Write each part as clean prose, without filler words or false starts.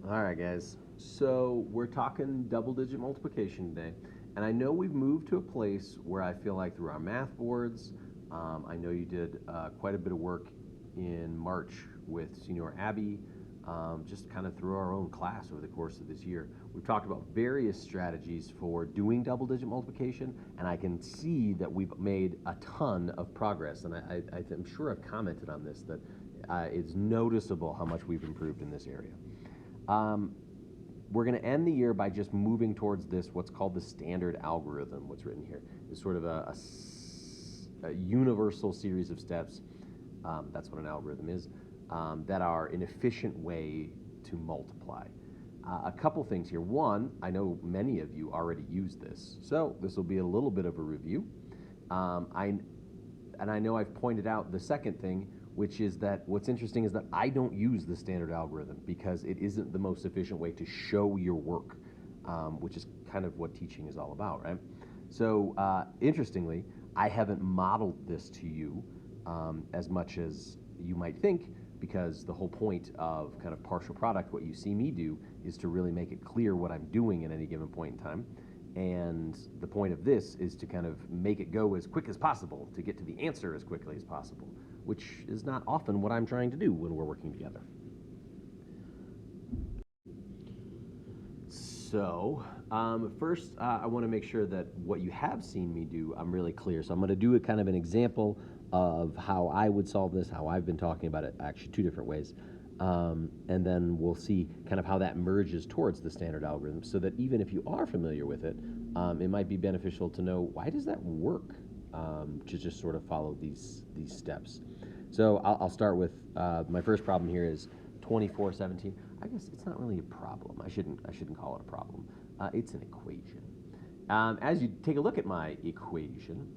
All right, guys. So we're talking double-digit multiplication today, and I know we've moved to a place where I feel like through our math boards, I know you did quite a bit of work in March with Senior Abby, just kind of through our own class over the course of this year. We've talked about various strategies for doing double-digit multiplication, and I can see that we've made a ton of progress. And I'm sure I've commented on this that it's noticeable how much we've improved in this area. Um, we're going to end the year by just moving towards this, what's called the standard algorithm. What's written here is sort of a universal series of steps. That's what an algorithm is, that are an efficient way to multiply. A couple things here. One, I know many of you already use this, so this will be a little bit of a review. I know I've pointed out the second thing, which is that what's interesting is that I don't use the standard algorithm because it isn't the most efficient way to show your work, which is kind of what teaching is all about, right? So interestingly, I haven't modeled this to you as much as you might think, because the whole point of kind of partial product, what you see me do, is to really make it clear what I'm doing at any given point in time. And the point of this is to kind of make it go as quick as possible, to get to the answer as quickly as possible, which is not often what I'm trying to do when we're working together. So first, I want to make sure that what you have seen me do, I'm really clear. So I'm going to do a kind of an example of how I would solve this, how I've been talking about it, actually two different ways. And then we'll see kind of how that merges towards the standard algorithm, so that even if you are familiar with it, it might be beneficial to know, why does that work, to just sort of follow these steps. So I'll start with my first problem here is 2417. I guess it's not really a problem. I shouldn't call it a problem. It's an equation. As you take a look at my equation,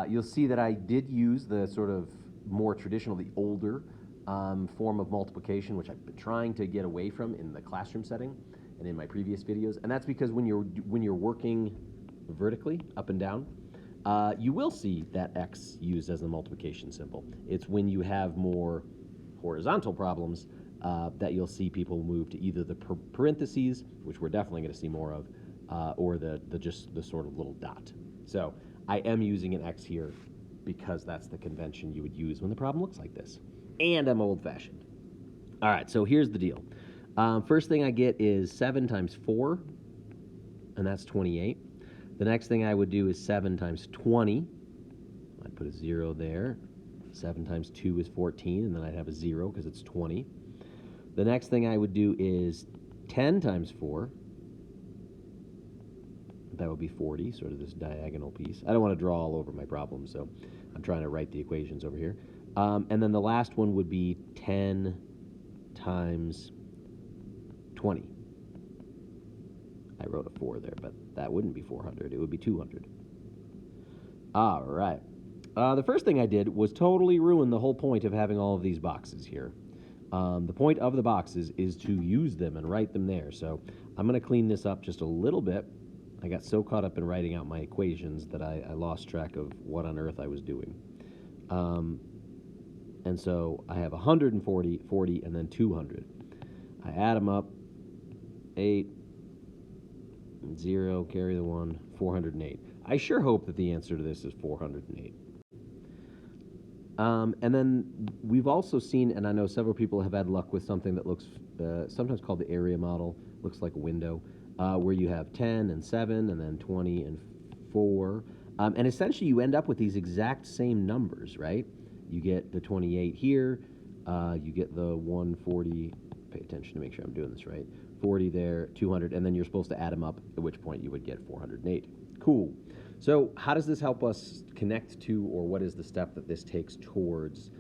you'll see that I did use the sort of more traditional, the older form of multiplication, which I've been trying to get away from in the classroom setting and in my previous videos. And that's because when you're working vertically, up and down, you will see that x used as the multiplication symbol. It's when you have more horizontal problems that you'll see people move to either the parentheses, which we're definitely going to see more of, or just the sort of little dot. So I am using an x here because that's the convention you would use when the problem looks like this. And I'm old-fashioned. All right, so here's the deal. First thing I get is 7 times 4, and that's 28. The next thing I would do is 7 times 20. I'd put a 0 there. 7 times 2 is 14, and then I'd have a 0 because it's 20. The next thing I would do is 10 times 4. That would be 40, sort of this diagonal piece. I don't want to draw all over my problem, so I'm trying to write the equations over here. And then the last one would be 10 times 20. I wrote a 4 there, but that wouldn't be 400. It would be 200. All right. The first thing I did was totally ruin the whole point of having all of these boxes here. The point of the boxes is to use them and write them there. So I'm going to clean this up just a little bit. I got so caught up in writing out my equations that I lost track of what on earth I was doing. And so I have 140, 40, and then 200. I add them up. 8, 0, carry the 1, 408. I sure hope that the answer to this is 408. And then we've also seen, and I know several people have had luck with something that looks sometimes called the area model, looks like a window, where you have 10 and 7 and then 20 and 4. And essentially you end up with these exact same numbers, right? You get the 28 here, you get the 140, pay attention to make sure I'm doing this right, 40 there, 200, and then you're supposed to add them up, at which point you would get 408. Cool. So how does this help us connect to, or what is the step that this takes towards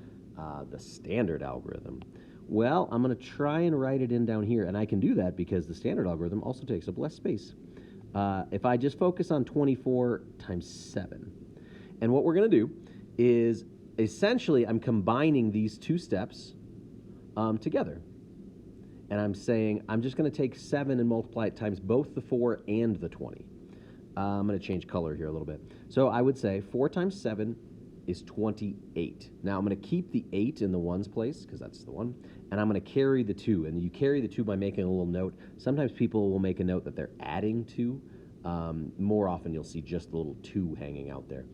the standard algorithm? Well, I'm going to try and write it in down here, and I can do that because the standard algorithm also takes up less space. If I just focus on 24 times 7, and what we're going to do is essentially I'm combining these two steps together. And I'm saying I'm just going to take 7 and multiply it times both the 4 and the 20. I'm going to change color here a little bit. So I would say 4 times 7 is 28. Now I'm going to keep the 8 in the ones place because that's the one. and I'm going to carry the 2. And you carry the 2 by making a little note. Sometimes people will make a note that they're adding 2. More often you'll see just the little 2 hanging out there.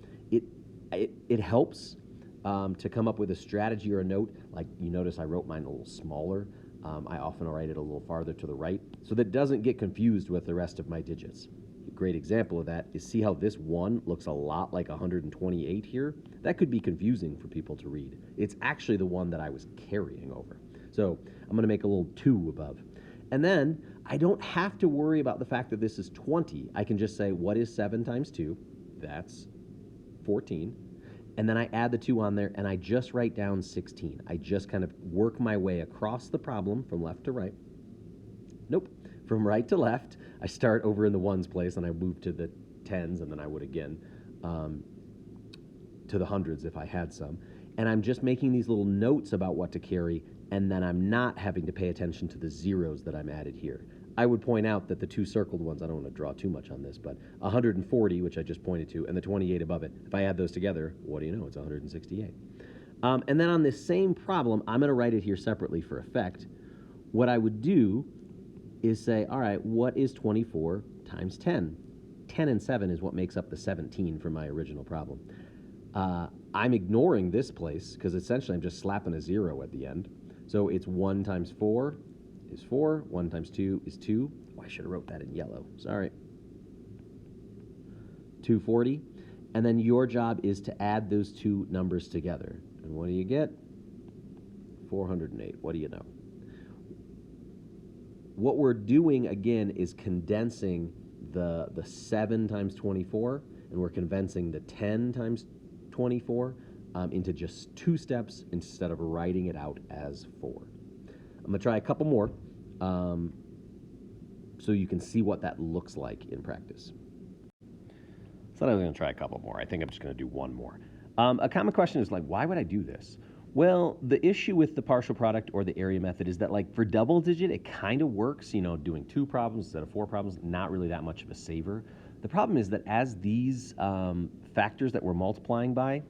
It helps to come up with a strategy or a note. Like you notice I wrote mine a little smaller. I often write it a little farther to the right so that it doesn't get confused with the rest of my digits. A great example of that is see how this 1 looks a lot like 128 here? That could be confusing for people to read. It's actually the one that I was carrying over. So I'm going to make a little 2 above. And then I don't have to worry about the fact that this is 20. I can just say, what is 7 times 2? That's 14. And then I add the 2 on there, and I just write down 16. I just kind of work my way across the problem from left to right. Nope. From right to left. I start over in the 1s place, and I move to the 10s, and then I would again to the 100s if I had some. And I'm just making these little notes about what to carry, and then I'm not having to pay attention to the zeros that I'm added here. I would point out that the 2 circled ones, I don't want to draw too much on this, but 140, which I just pointed to, and the 28 above it, if I add those together, what do you know? It's 168. And then on this same problem, I'm going to write it here separately for effect. What I would do is say, all right, what is 24 times 10? 10 and 7 is what makes up the 17 from my original problem. I'm ignoring this place because essentially I'm just slapping a 0 at the end. So it's 1 times 4 is 4. 1 times 2 is 2. Oh, I should have wrote that in yellow. Sorry. 240. And then your job is to add those 2 numbers together. And what do you get? 408. What do you know? What we're doing, again, is condensing the 7 times 24, and we're condensing the 10 times 24 into just 2 steps instead of writing it out as 4. I'm going to try a couple more so you can see what that looks like in practice. So I'm going to try a couple more. I think I'm just going to do one more. A common question is like, why would I do this? Well, the issue with the partial product or the area method is that, like, for double digit, it kind of works, you know, doing 2 problems instead of 4 problems, not really that much of a saver. The problem is that as these factors that we're multiplying by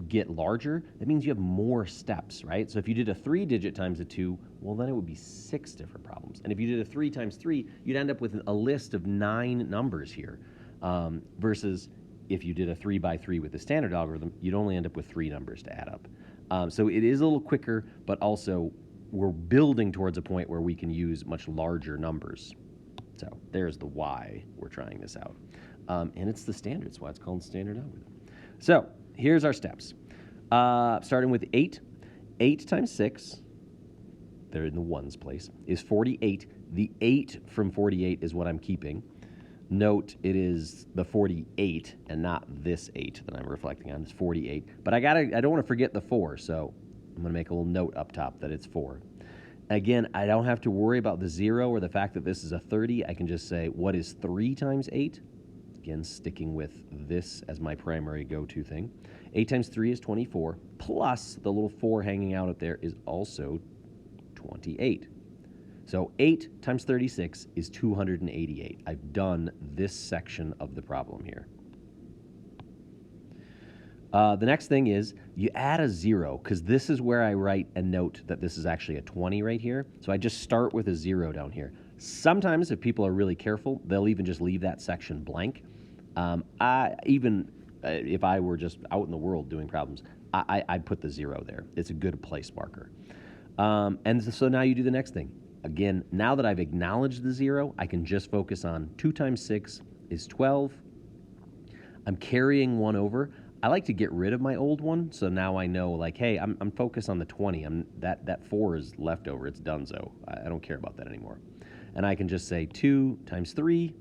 get larger, that means you have more steps, right? So if you did a 3-digit times a 2, well, then it would be 6 different problems. And if you did a 3 times 3, you'd end up with a list of 9 numbers here, versus if you did a 3 by 3 with the standard algorithm, you'd only end up with 3 numbers to add up. So it is a little quicker, but also we're building towards a point where we can use much larger numbers. So there's the why we're trying this out. And it's the standard, that's why it's called standard algorithm. So here's our steps. Starting with 8. 8 times 6, they're in the 1s place, is 48. The 8 from 48 is what I'm keeping. Note it is the 48 and not this 8 that I'm reflecting on. It's 48. But I don't want to forget the 4, so I'm going to make a little note up top that it's 4. Again, I don't have to worry about the 0 or the fact that this is a 30. I can just say, what is 3 times 8? Again, sticking with this as my primary go-to thing. 8 times 3 is 24, plus the little 4 hanging out there is also 28. So 8 times 36 is 288. I've done this section of the problem here. The next thing is you add a 0, because this is where I write a note that this is actually a 20 right here. So I just start with a 0 down here. Sometimes, if people are really careful, they'll even just leave that section blank. If I were just out in the world doing problems, I'd put the 0 there. It's a good place marker. And so now you do the next thing. Again, now that I've acknowledged the 0, I can just focus on 2 times 6 is 12. I'm carrying 1 over. I like to get rid of my old one, so now I know, like, hey, I'm focused on the 20. That 4 is left over. It's donezo. I don't care about that anymore. And I can just say 2 times 3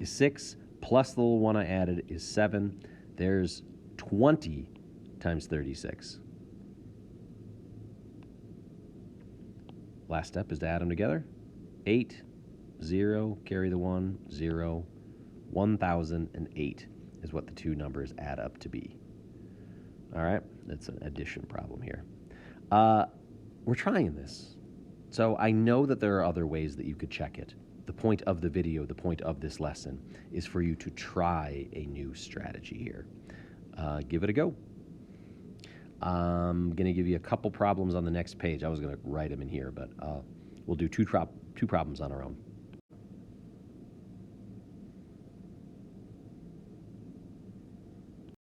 is 6, plus the little 1 I added is 7. There's 20 times 36. Last step is to add them together. 8, 0, carry the 1, 0, 1008 is what the 2 numbers add up to be. All right, that's an addition problem here. We're trying this. So I know that there are other ways that you could check it. The point of the video, the point of this lesson, is for you to try a new strategy here. Give it a go. I'm going to give you a couple problems on the next page. I was going to write them in here, but we'll do two problems on our own.